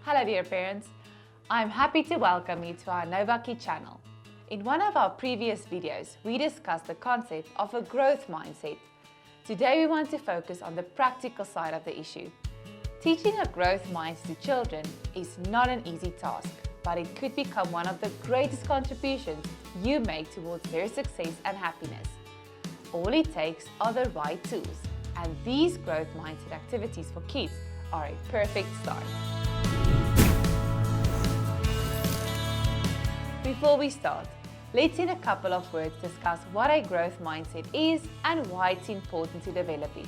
Hello dear parents, I'm happy to welcome you to our Novakid channel. In one of our previous videos, we discussed the concept of a growth mindset. Today we want to focus on the practical side of the issue. Teaching a growth mindset to children is not an easy task, but it could become one of the greatest contributions you make towards their success and happiness. All it takes are the right tools, and these growth mindset activities for kids are a perfect start. Before we start, let's in a couple of words discuss what a growth mindset is and why it's important to develop it.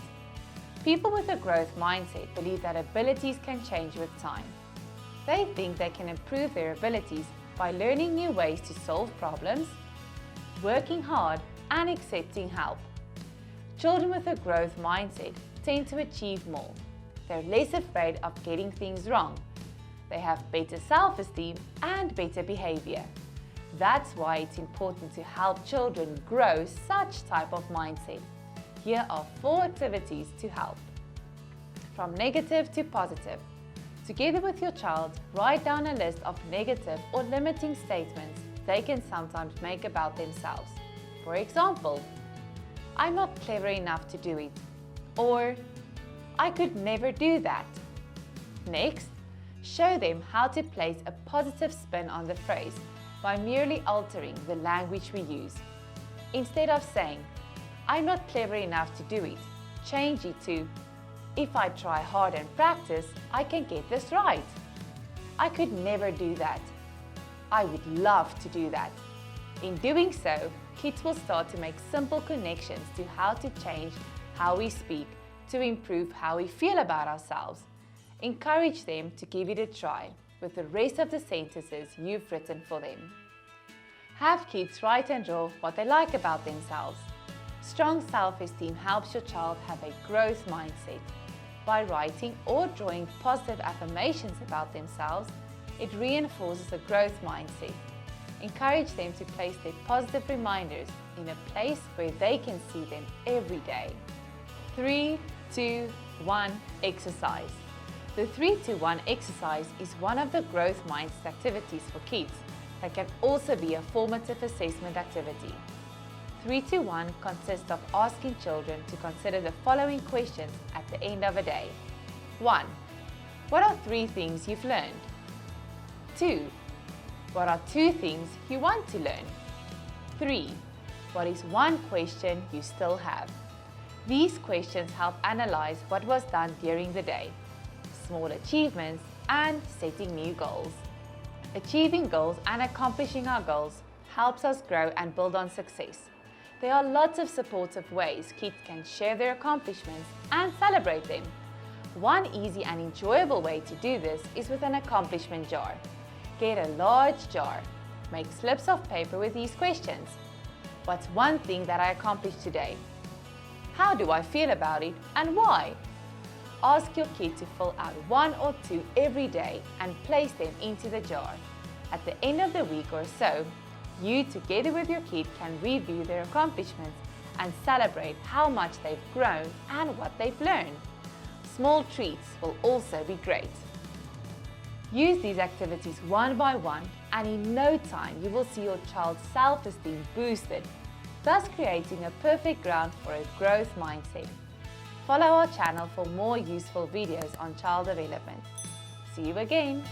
People with a growth mindset believe that abilities can change with time. They think they can improve their abilities by learning new ways to solve problems, working hard, and accepting help. Children with a growth mindset tend to achieve more. They're less afraid of getting things wrong. They have better self-esteem and better behavior. That's why it's important to help children grow such type of mindset. Here are 4 activities to help. From negative to positive. Together with your child, write down a list of negative or limiting statements they can sometimes make about themselves. For example, I'm not clever enough to do it, or I could never do that. Next, show them how to place a positive spin on the phrase by merely altering the language we use. Instead of saying, I'm not clever enough to do it, change it to, if I try hard and practice, I can get this right. I could never do that. I would love to do that. In doing so, kids will start to make simple connections to how to change how we speak to improve how we feel about ourselves. Encourage them to give it a try with the rest of the sentences you've written for them. Have kids write and draw what they like about themselves. Strong self-esteem helps your child have a growth mindset. By writing or drawing positive affirmations about themselves, it reinforces a growth mindset. Encourage them to place their positive reminders in a place where they can see them every day. 3, 2, 1 exercise. The 3-2-1 exercise is one of the growth mindset activities for kids that can also be a formative assessment activity. 3-2-1 consists of asking children to consider the following questions at the end of a day. 1. What are 3 things you've learned? 2. What are 2 things you want to learn? 3. What is 1 question you still have? These questions help analyze what was done during the day, small achievements, and setting new goals. Achieving goals and accomplishing our goals helps us grow and build on success. There are lots of supportive ways kids can share their accomplishments and celebrate them. One easy and enjoyable way to do this is with an accomplishment jar. Get a large jar. Make slips of paper with these questions. What's one thing that I accomplished today? How do I feel about it and why? Ask your kid to fill out 1 or 2 every day and place them into the jar. At the end of the week or so, you together with your kid can review their accomplishments and celebrate how much they've grown and what they've learned. Small treats will also be great. Use these activities one by one, and in no time you will see your child's self-esteem boosted, thus creating a perfect ground for a growth mindset. Follow our channel for more useful videos on child development. See you again!